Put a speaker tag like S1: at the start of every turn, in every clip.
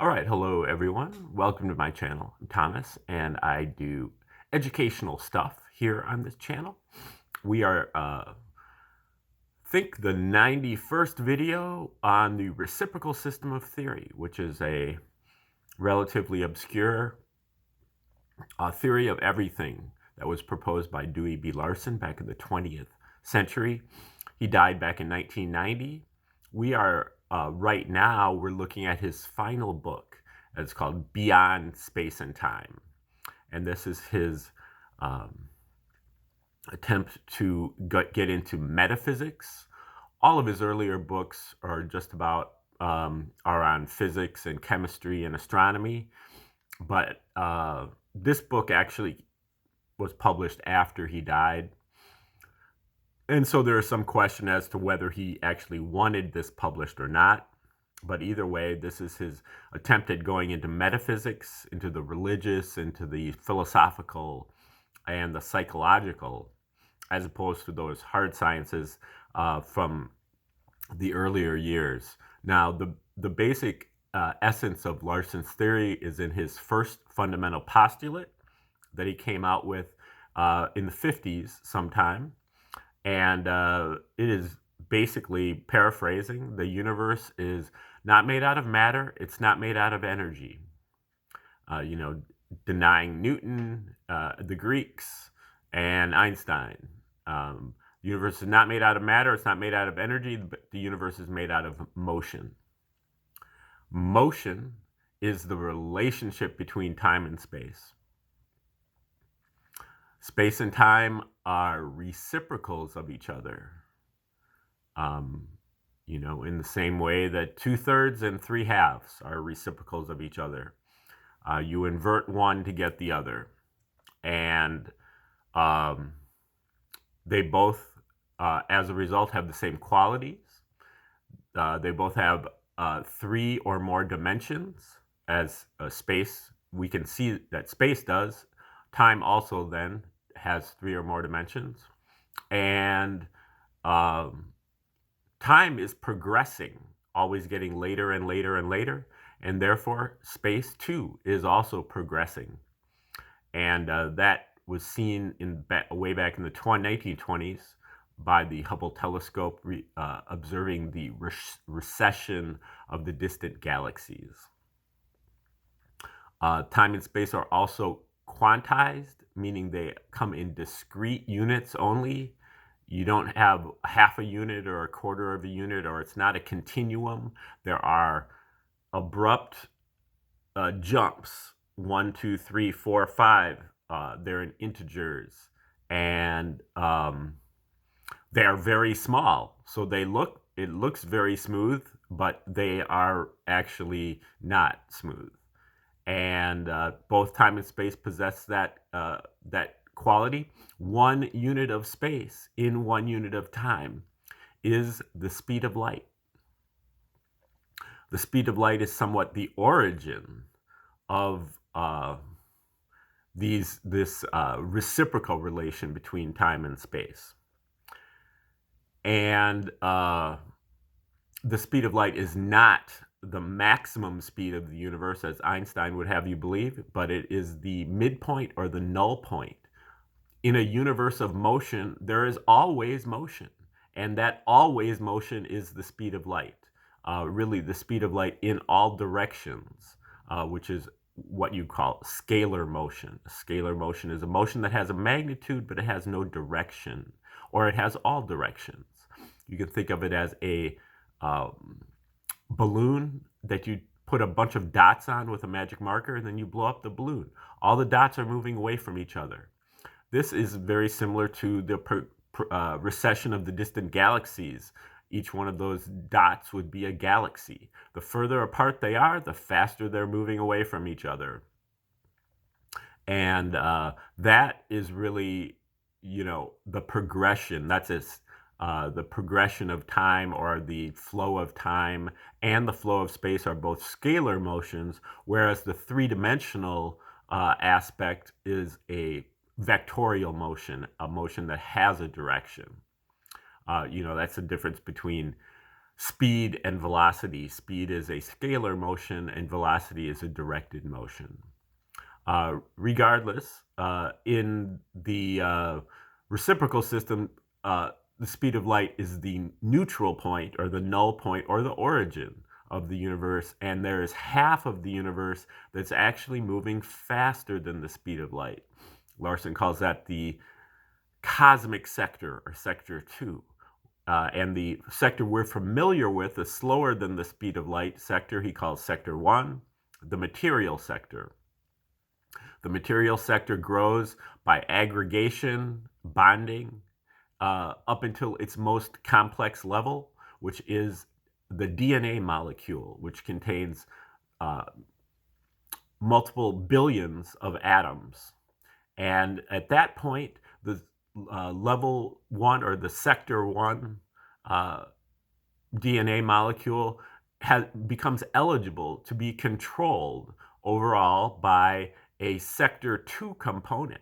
S1: All right, hello everyone. Welcome to my channel. I'm Thomas, and I do educational stuff here on this channel. We are, think, the 91st video on the reciprocal system of theory, which is a relatively obscure theory of everything that was proposed by Dewey B. Larson back in the 20th century. He died back in 1990. We are right now, we're looking at his final book. It's called Beyond Space and Time. And this is his attempt to get into metaphysics. All of his earlier books are just about, are on physics and chemistry and astronomy. But this book actually was published after he died. And so there is some question as to whether he actually wanted this published or not. But either way, this is his attempt at going into metaphysics, into the religious, into the philosophical, and the psychological, as opposed to those hard sciences from the earlier years. Now, the basic essence of Larson's theory is in his first fundamental postulate that he came out with in the 50s sometime. And it is basically paraphrasing: the universe is not made out of matter, it's not made out of energy. Denying Newton, the Greeks, and Einstein. The universe is not made out of matter, it's not made out of energy, but the universe is made out of motion. Motion is the relationship between time and space. Space and time are reciprocals of each other. In the same way that 2/3 and 3/2 are reciprocals of each other. You invert one to get the other. And they both, as a result, have the same qualities. They both have 3 or more dimensions, as space, we can see that space does. Time also then has 3 or more dimensions. And time is progressing, always getting later and later and later. And therefore, space, too, is also progressing. And that was seen way back in the 1920s by the Hubble telescope observing the recession of the distant galaxies. Time and space are also quantized, meaning they come in discrete units only. You don't have half a unit or a quarter of a unit, or it's not a continuum. There are abrupt jumps, 1, 2, 3, 4, 5. They're in integers, and they are very small. So it looks very smooth, but they are actually not smooth. And both time and space possess that quality. 1 unit of space in 1 unit of time is the speed of light. The speed of light is somewhat the origin of this reciprocal relation between time and space. And the speed of light is not the maximum speed of the universe, as Einstein would have you believe, but it is the midpoint or the null point. In a universe of motion, there is always motion, and that always motion is the speed of light. Really, the speed of light in all directions, which is what you call scalar motion. Scalar motion is a motion that has a magnitude, but it has no direction, or it has all directions. You can think of it as a balloon that you put a bunch of dots on with a magic marker, and then you blow up the balloon. All the dots are moving away from each other. This is very similar to the recession of the distant galaxies. Each one of those dots would be a galaxy. The further apart they are, the faster they're moving away from each other. And that is really, the progression. That's the progression of time, or the flow of time and the flow of space, are both scalar motions, whereas the 3-dimensional aspect is a vectorial motion, a motion that has a direction. That's the difference between speed and velocity. Speed is a scalar motion, and velocity is a directed motion. Regardless, in the reciprocal system, the speed of light is the neutral point or the null point or the origin of the universe, and there is half of the universe that's actually moving faster than the speed of light. Larson calls that the cosmic sector, or sector 2. And the sector we're familiar with, the slower than the speed of light sector, he calls sector 1, the material sector. The material sector grows by aggregation, bonding, up until its most complex level, which is the DNA molecule, which contains multiple billions of atoms. And at that point, the level 1, or the sector 1 DNA molecule becomes eligible to be controlled overall by a sector 2 component.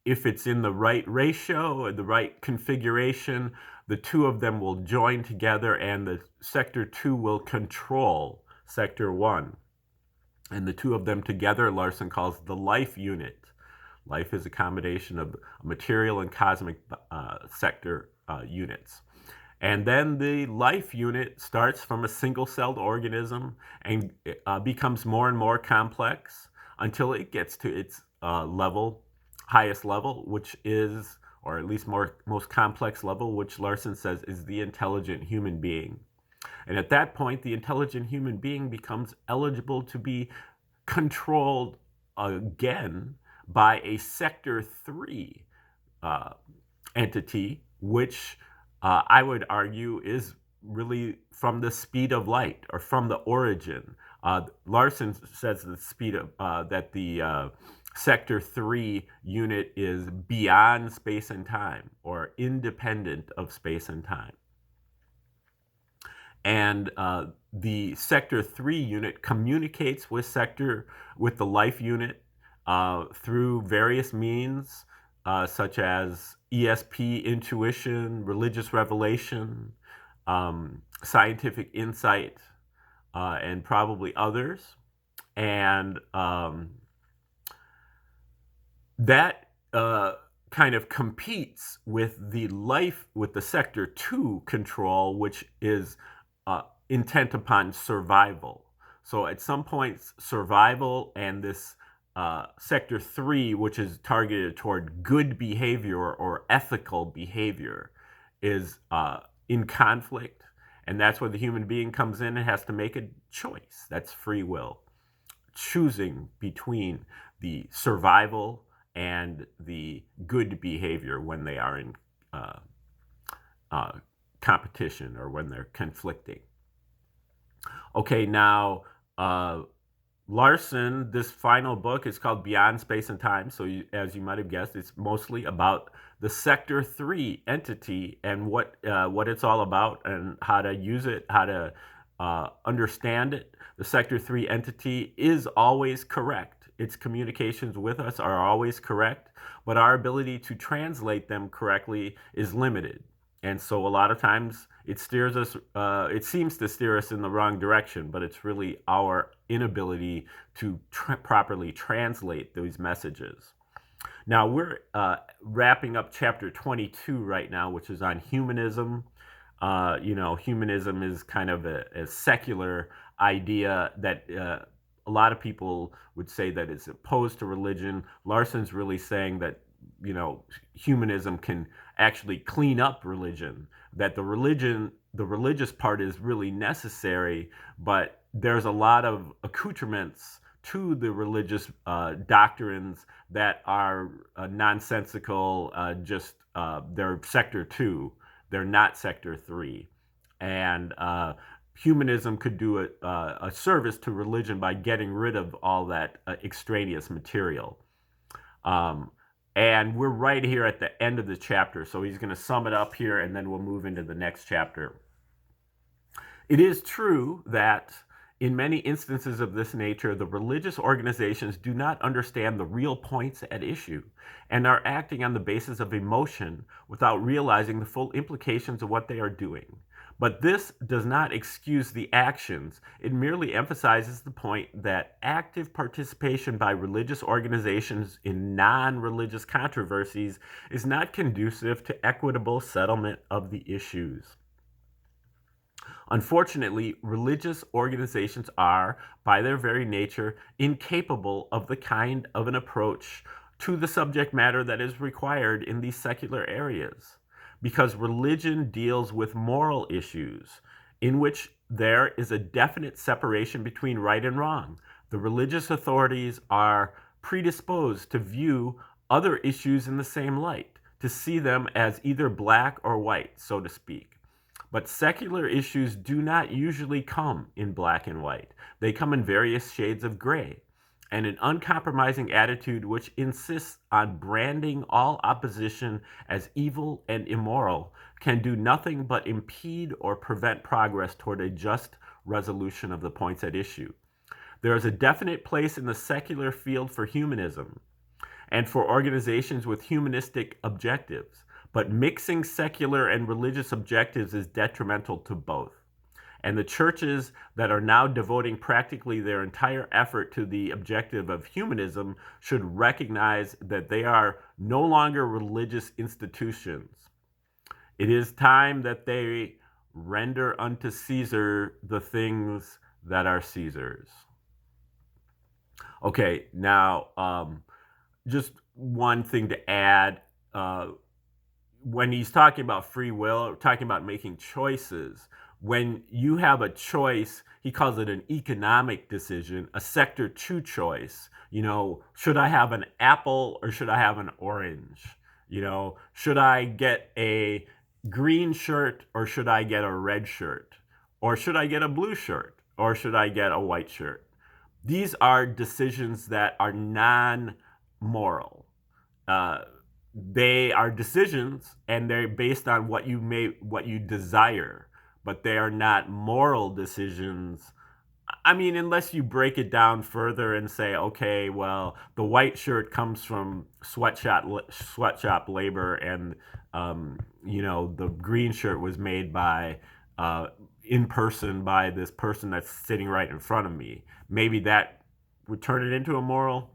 S1: If it's in the right ratio or the right configuration, the two of them will join together, and the sector 2 will control sector 1. And the two of them together, Larson calls the life unit. Life is a combination of material and cosmic sector units. And then the life unit starts from a single-celled organism and becomes more and more complex until it gets to its highest level, which is, or at least most complex level, which Larson says is the intelligent human being. And at that point, the intelligent human being becomes eligible to be controlled again by a sector 3 entity, which I would argue is really from the speed of light, or from the origin. Larson says the speed of that the sector 3 unit is beyond space and time, or independent of space and time. And the sector 3 unit communicates with the life unit through various means, such as ESP intuition, religious revelation, scientific insight, and probably others. And that kind of competes with the sector 2 control, which is intent upon survival. So at some points, survival and this sector 3, which is targeted toward good behavior or ethical behavior, is in conflict. And that's where the human being comes in and has to make a choice. That's free will, choosing between the survival and the good behavior when they are in competition, or when they're conflicting. Okay, now Larson, this final book is called Beyond Space and Time. So as you might have guessed, it's mostly about the sector 3 entity and what it's all about, and how to use it, how to understand it. The sector 3 entity is always correct. Its communications with us are always correct, but our ability to translate them correctly is limited. And so a lot of times it steers us, it seems to steer us in the wrong direction, but it's really our inability to properly translate those messages. Now we're wrapping up chapter 22 right now, which is on humanism. Humanism is kind of a secular idea that a lot of people would say that it's opposed to religion. Larson's really saying that humanism can actually clean up religion, that the religious part is really necessary, but there's a lot of accoutrements to the religious doctrines that are nonsensical, they're sector 2, they're not sector 3. And humanism could do a service to religion by getting rid of all that extraneous material. And we're right here at the end of the chapter, so he's going to sum it up here, and then we'll move into the next chapter. It is true that In many instances of this nature, the religious organizations do not understand the real points at issue and are acting on the basis of emotion without realizing the full implications of what they are doing. But this does not excuse the actions. It merely emphasizes the point that active participation by religious organizations in non-religious controversies is not conducive to equitable settlement of the issues. Unfortunately, religious organizations are, by their very nature, incapable of the kind of an approach to the subject matter that is required in these secular areas, because religion deals with moral issues in which there is a definite separation between right and wrong. The religious authorities are predisposed to view other issues in the same light, to see them as either black or white, so to speak. But secular issues do not usually come in black and white. They come in various shades of gray. And an uncompromising attitude which insists on branding all opposition as evil and immoral can do nothing but impede or prevent progress toward a just resolution of the points at issue. There is a definite place in the secular field for humanism and for organizations with humanistic objectives. But mixing secular and religious objectives is detrimental to both. And the churches that are now devoting practically their entire effort to the objective of humanism should recognize that they are no longer religious institutions. It is time that they render unto Caesar the things that are Caesar's. Okay, now just one thing to add. When he's talking about free will, talking about making choices, when you have a choice, he calls it an economic decision, a sector two choice. Should I have an apple or should I have an orange? Should I get a green shirt or should I get a red shirt? Or should I get a blue shirt? Or should I get a white shirt? These are decisions that are non-moral. They are decisions and they're based on what you desire, but they are not moral decisions. I mean, unless you break it down further and say, okay, well, the white shirt comes from sweatshop labor, and the green shirt was made by in person by this person that's sitting right in front of me. Maybe that would turn it into a moral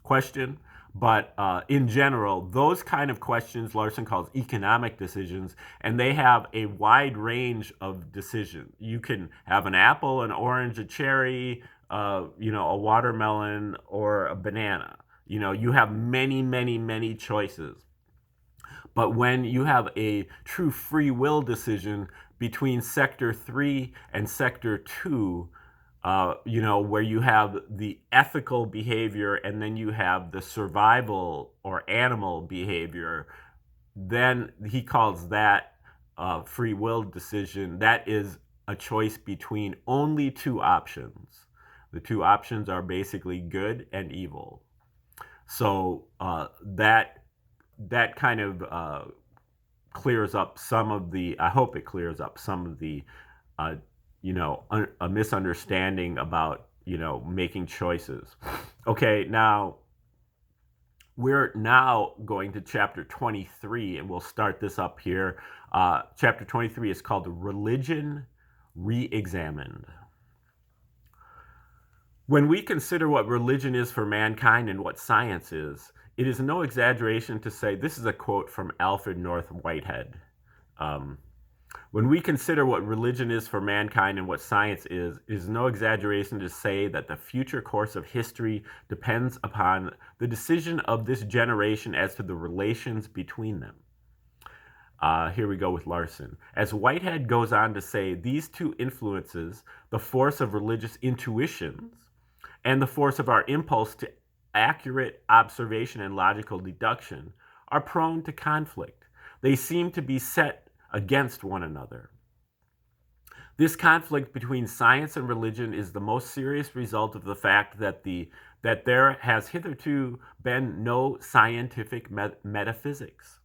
S1: question. But in general, those kind of questions Larson calls economic decisions, and they have a wide range of decisions. You can have an apple, an orange, a cherry, a watermelon, or a banana. You have many, many, many choices. But when you have a true free will decision between Sector 3 and Sector 2, where you have the ethical behavior and then you have the survival or animal behavior, then he calls that free will decision. That is a choice between only two options. The two options are basically good and evil. So that kind of clears up some of the, I hope it clears up some of the a misunderstanding about making choices. Okay, now we're now going to chapter 23, and we'll start this up here. Chapter 23 is called Religion Re-Examined. When we consider what religion is for mankind and what science is, it is no exaggeration to say, this is a quote from Alfred North Whitehead. When we consider what religion is for mankind and what science is, it is no exaggeration to say that the future course of history depends upon the decision of this generation as to the relations between them. Here we go with Larson. As Whitehead goes on to say, these two influences, the force of religious intuitions and the force of our impulse to accurate observation and logical deduction, are prone to conflict. They seem to be set against one another. This conflict between science and religion is the most serious result of the fact that there has hitherto been no scientific metaphysics.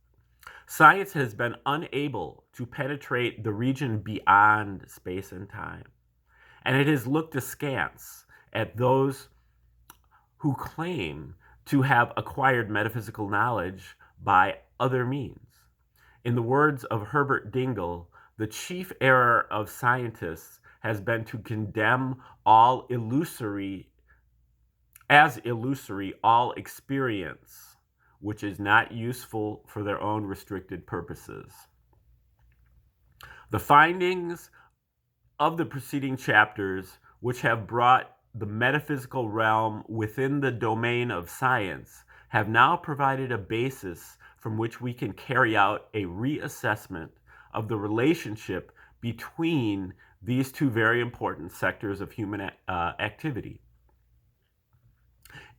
S1: Science has been unable to penetrate the region beyond space and time. and it has looked askance at those who claim to have acquired metaphysical knowledge by other means. In the words of Herbert Dingle, the chief error of scientists has been to condemn all illusory all experience, which is not useful for their own restricted purposes. The findings of the preceding chapters, which have brought the metaphysical realm within the domain of science, have now provided a basis from which we can carry out a reassessment of the relationship between these two very important sectors of human activity.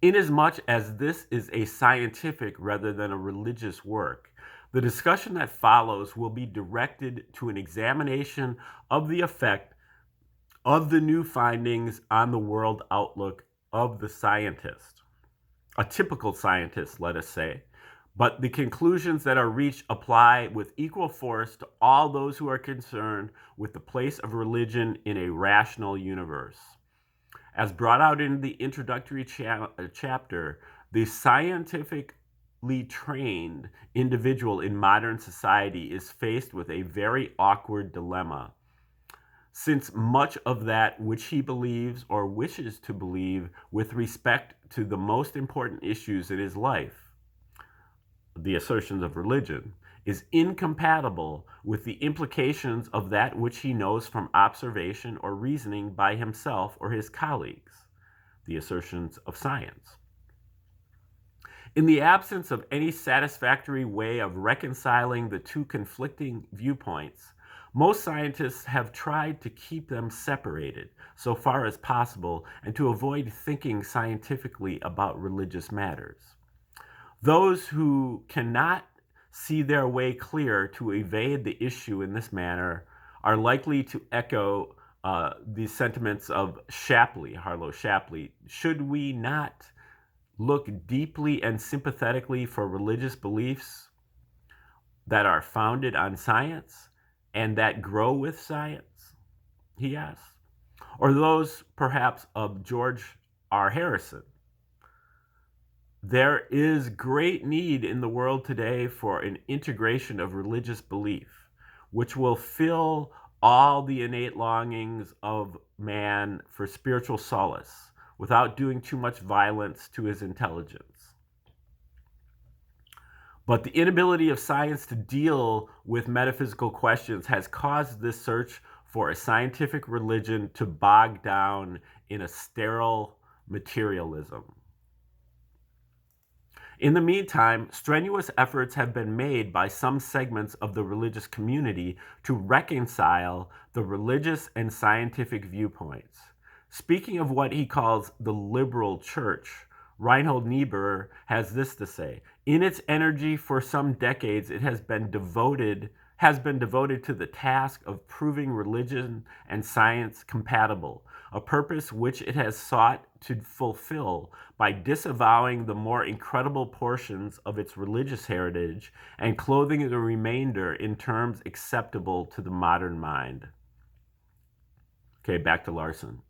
S1: Inasmuch as this is a scientific rather than a religious work, the discussion that follows will be directed to an examination of the effect of the new findings on the world outlook of the scientist, a typical scientist, let us say, but the conclusions that are reached apply with equal force to all those who are concerned with the place of religion in a rational universe. As brought out in the introductory chapter, the scientifically trained individual in modern society is faced with a very awkward dilemma, since much of that which he believes or wishes to believe with respect to the most important issues in his life, the assertions of religion, is incompatible with the implications of that which he knows from observation or reasoning by himself or his colleagues, the assertions of science. In the absence of any satisfactory way of reconciling the two conflicting viewpoints, most scientists have tried to keep them separated so far as possible and to avoid thinking scientifically about religious matters. Those who cannot see their way clear to evade the issue in this manner are likely to echo the sentiments of Harlow Shapley. Should we not look deeply and sympathetically for religious beliefs that are founded on science and that grow with science, he asks? Or those perhaps of George R. Harrison? There is great need in the world today for an integration of religious belief, which will fill all the innate longings of man for spiritual solace without doing too much violence to his intelligence. But the inability of science to deal with metaphysical questions has caused this search for a scientific religion to bog down in a sterile materialism. In the meantime, strenuous efforts have been made by some segments of the religious community to reconcile the religious and scientific viewpoints. Speaking of what he calls the liberal church, Reinhold Niebuhr has this to say: in its energy for some decades, it has been devoted to the task of proving religion and science compatible, a purpose which it has sought to fulfill by disavowing the more incredible portions of its religious heritage and clothing the remainder in terms acceptable to the modern mind. Okay, back to Larson.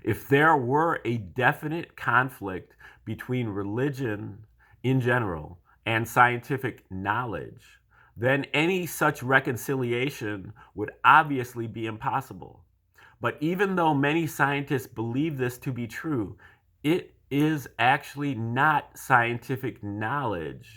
S1: If there were a definite conflict between religion in general and scientific knowledge, then any such reconciliation would obviously be impossible. But even though many scientists believe this to be true, it is actually not scientific knowledge,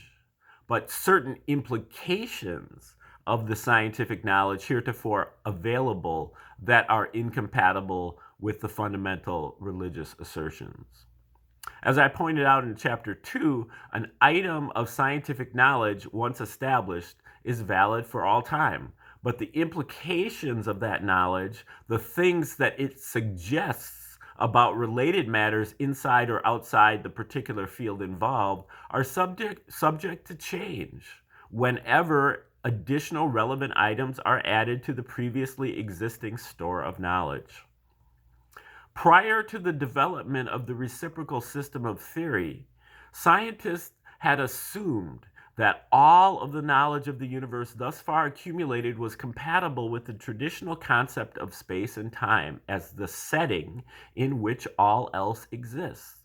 S1: but certain implications of the scientific knowledge heretofore available that are incompatible with the fundamental religious assertions. As I pointed out in Chapter 2, an item of scientific knowledge, once established, is valid for all time. But the implications of that knowledge, the things that it suggests about related matters inside or outside the particular field involved, are subject to change whenever additional relevant items are added to the previously existing store of knowledge. Prior to the development of the reciprocal system of theory, scientists had assumed that all of the knowledge of the universe thus far accumulated was compatible with the traditional concept of space and time as the setting in which all else exists.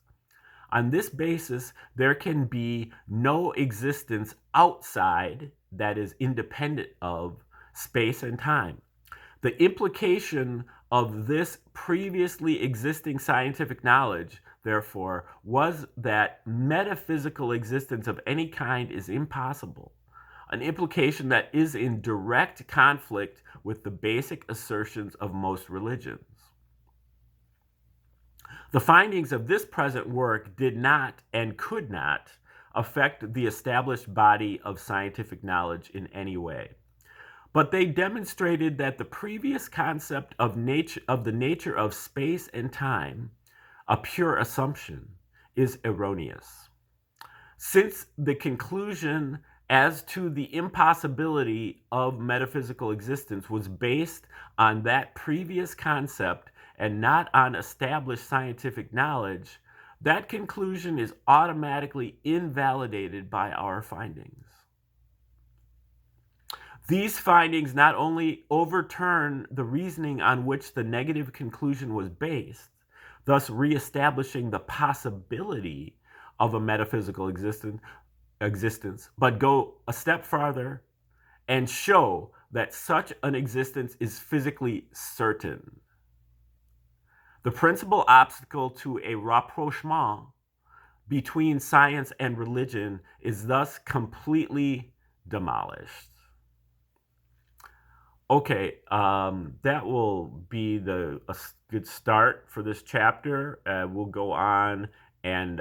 S1: On this basis, there can be no existence outside, that is, independent of, space and time. The implication of this previously existing scientific knowledge, therefore, was that metaphysical existence of any kind is impossible, an implication that is in direct conflict with the basic assertions of most religions. The findings of this present work did not and could not affect the established body of scientific knowledge in any way. But they demonstrated that the previous concept of the nature of space and time, a pure assumption, is erroneous. Since the conclusion as to the impossibility of metaphysical existence was based on that previous concept and not on established scientific knowledge, that conclusion is automatically invalidated by our findings. These findings not only overturn the reasoning on which the negative conclusion was based, thus reestablishing the possibility of a metaphysical existence, but go a step farther and show that such an existence is physically certain. The principal obstacle to a rapprochement between science and religion is thus completely demolished. Okay, that will be a good start for this chapter. We'll go on to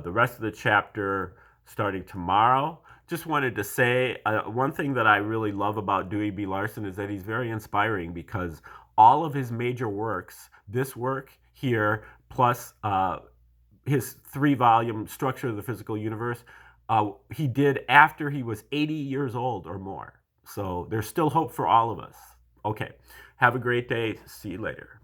S1: the rest of the chapter starting tomorrow. Just wanted to say one thing that I really love about Dewey B. Larson is that he's very inspiring, because all of his major works, this work here, plus his 3-volume Structure of the Physical Universe, he did after he was 80 years old or more. So there's still hope for all of us. Okay, have a great day. See you later.